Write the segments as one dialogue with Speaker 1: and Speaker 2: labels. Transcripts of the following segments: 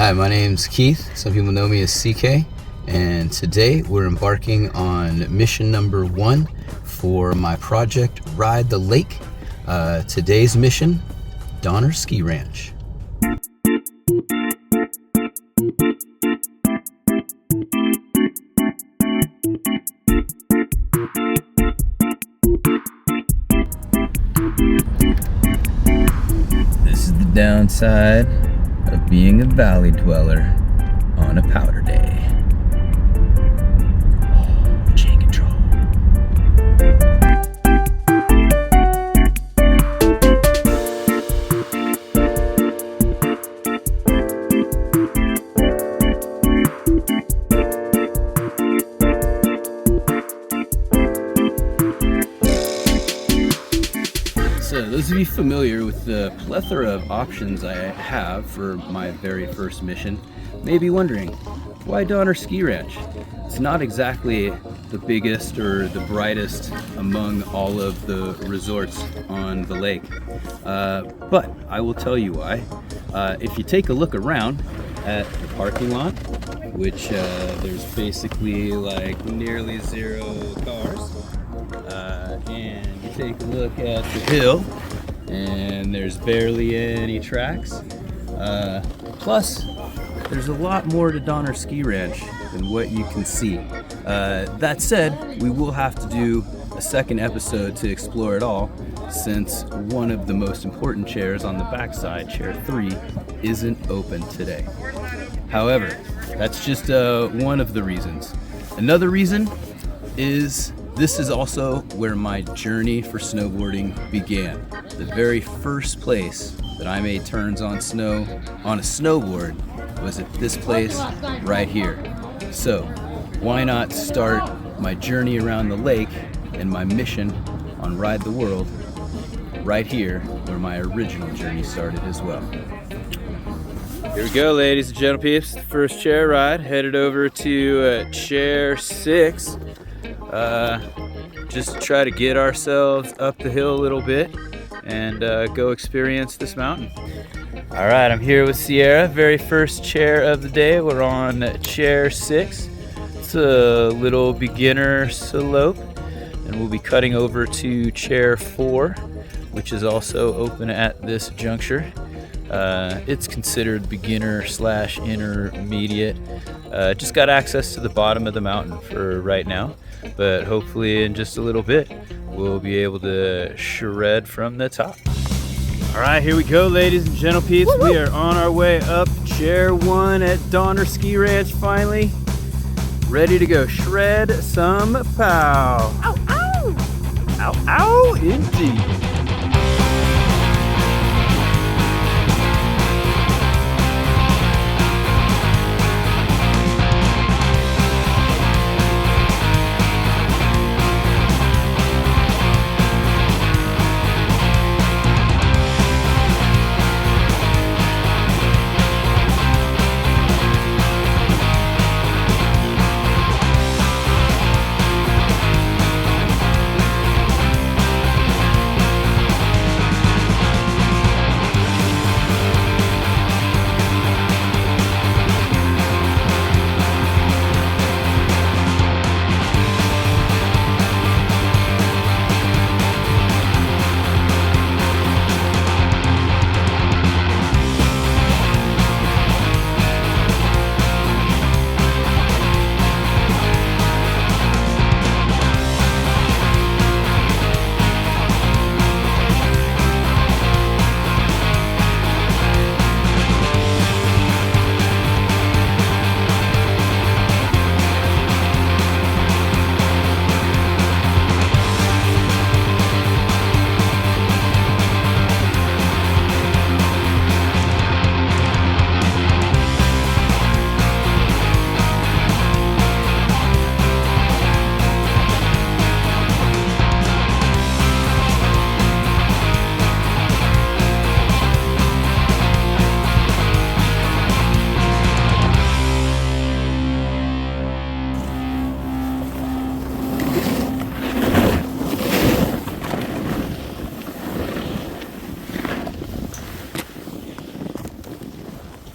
Speaker 1: Hi, my name's Keith. Some people know me as CK, and today we're embarking on mission number 1 for my project Ride the Lake. Today's mission, Donner Ski Ranch. This is the downside of being a valley dweller on a powder day. Oh, chain control. So those of you familiar with the plethora of options I have for my very first mission may be wondering, why Donner Ski Ranch? It's not exactly the biggest or the brightest among all of the resorts on the lake, but I will tell you why. If you take a look around at the parking lot, which there's basically like nearly 0 cars, and you take a look at the hill and there's barely any tracks, plus there's a lot more to Donner Ski Ranch than what you can see. That said, we will have to do a second episode to explore it all, since one of the most important chairs on the backside, chair 3, isn't open today. However, that's just one of the reasons. Another reason is this is also where my journey for snowboarding began. The very first place that I made turns on snow on a snowboard was at this place right here. So why not start my journey around the lake and my mission on Ride the World right here where my original journey started as well. Here we go, ladies and gentle peeps. The first chair ride, headed over to chair 6. Just to try to get ourselves up the hill a little bit and go experience this mountain. All right, I'm here with Sierra. Very first chair of the day. We're on chair 6. It's a little beginner slope, and we'll be cutting over to chair 4, which is also open at this juncture. It's considered beginner / intermediate. Just got access to the bottom of the mountain for right now, but hopefully in just a little bit we'll be able to shred from the top. All right, here we go, ladies and gentle peeps. Woo-hoo! We are on our way up chair 1 at Donner Ski Ranch finally. Ready to go shred some pow. Ow, ow! Ow, ow, indeed.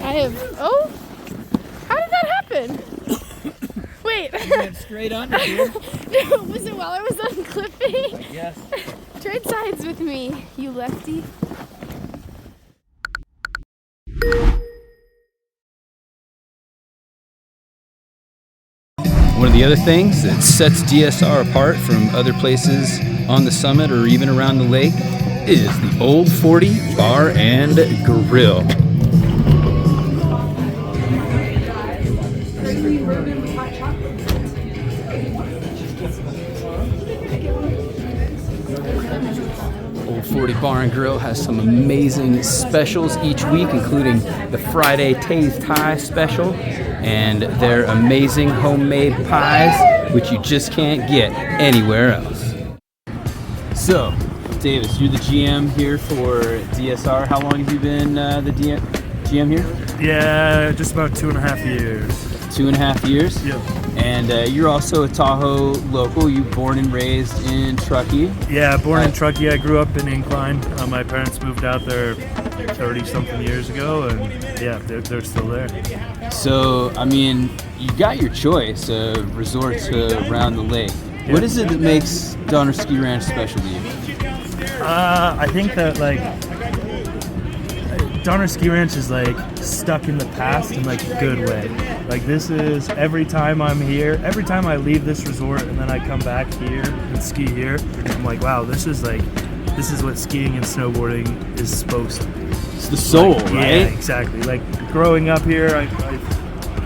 Speaker 2: I have. Oh, how did that happen? Wait.
Speaker 1: You went straight under, dude.
Speaker 2: No, was it while I was unclipping?
Speaker 1: Yes.
Speaker 2: Trade sides with me, you lefty.
Speaker 1: One of the other things that sets DSR apart from other places on the summit or even around the lake is the Old 40 Bar and Grill. Old 40 Bar and Grill has some amazing specials each week, including the Friday Taze Thai special and their amazing homemade pies, which you just can't get anywhere else. So, Davis, you're the GM here for DSR. How long have you been the GM here?
Speaker 3: Yeah, just about 2.5 years.
Speaker 1: 2.5 years?
Speaker 3: Yep.
Speaker 1: And you're also a Tahoe local. You born and raised in Truckee.
Speaker 3: Yeah, born in Truckee. I grew up in Incline. My parents moved out there 30-something years ago, and yeah, they're still there.
Speaker 1: So, I mean, you got your choice of resorts around the lake.
Speaker 3: Yeah.
Speaker 1: What is it that makes Donner Ski Ranch special to you?
Speaker 3: I think that, like, Donner Ski Ranch is, like, stuck in the past in, like, a good way. Like, this is, every time I'm here, every time I leave this resort and then I come back here and ski here, I'm like, wow, this is what skiing and snowboarding is supposed to be.
Speaker 1: It's the soul,
Speaker 3: like,
Speaker 1: right?
Speaker 3: Yeah, exactly. Like, growing up here, I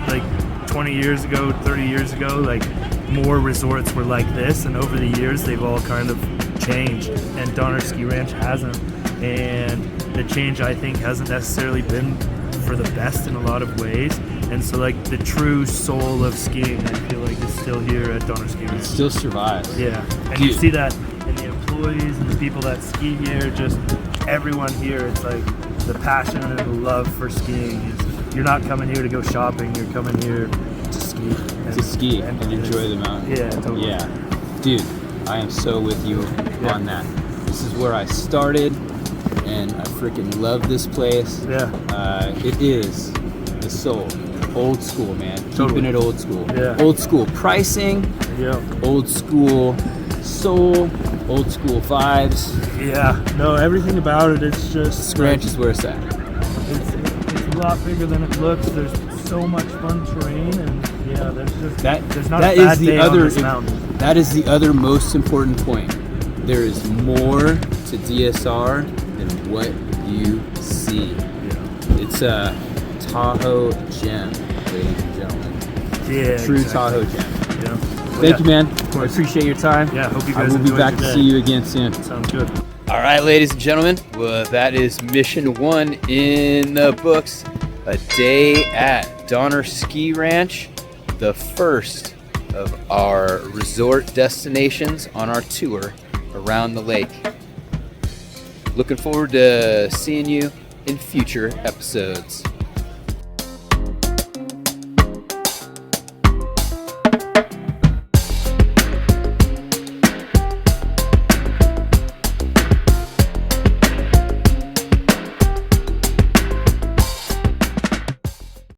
Speaker 3: like 20 years ago, 30 years ago, like, more resorts were like this, and over the years they've all kind of changed, and Donner Ski Ranch hasn't. And the change, I think, hasn't necessarily been for the best in a lot of ways. And so, like, the true soul of skiing, I feel like, is still here at Donner Ski Ranch.
Speaker 1: It still survives.
Speaker 3: Yeah, and
Speaker 1: Dude.
Speaker 3: you see that in the employees and the people that ski here. Just everyone here, it's like the passion and the love for skiing is. You're not coming here to go shopping. You're coming here to ski.
Speaker 1: And enjoy the mountain.
Speaker 3: Yeah, totally.
Speaker 1: Yeah, dude, I am so with you on that. This is where I started, and I freaking love this place.
Speaker 3: Yeah.
Speaker 1: It is the soul. Old school, man.
Speaker 3: Totally.
Speaker 1: Keeping it old school.
Speaker 3: Yeah.
Speaker 1: Old school pricing.
Speaker 3: Yeah.
Speaker 1: Old school soul. Old school vibes.
Speaker 3: Yeah. No, everything about it, it's just.
Speaker 1: Ranch is where it's at.
Speaker 3: It's a lot bigger than it looks. There's so much fun terrain, and yeah, there's not
Speaker 1: that
Speaker 3: a bad
Speaker 1: is the
Speaker 3: day
Speaker 1: other
Speaker 3: on this mountain.
Speaker 1: That is the other most important point. There is more to DSR than what you see.
Speaker 3: Yeah.
Speaker 1: It's a Tahoe gem, ladies and gentlemen.
Speaker 3: Yeah.
Speaker 1: True
Speaker 3: exactly.
Speaker 1: Tahoe gem.
Speaker 3: Yeah.
Speaker 1: Thank you, man.
Speaker 3: Of
Speaker 1: I
Speaker 3: course.
Speaker 1: appreciate your time.
Speaker 3: Yeah. Hope you
Speaker 1: I
Speaker 3: guys
Speaker 1: will be
Speaker 3: enjoyed
Speaker 1: back
Speaker 3: your
Speaker 1: to
Speaker 3: day.
Speaker 1: see you again soon.
Speaker 3: Sounds good.
Speaker 1: All right, ladies and gentlemen. Well, that is mission 1 in the books. A day at Donner Ski Ranch, the first of our resort destinations on our tour around the lake. Looking forward to seeing you in future episodes.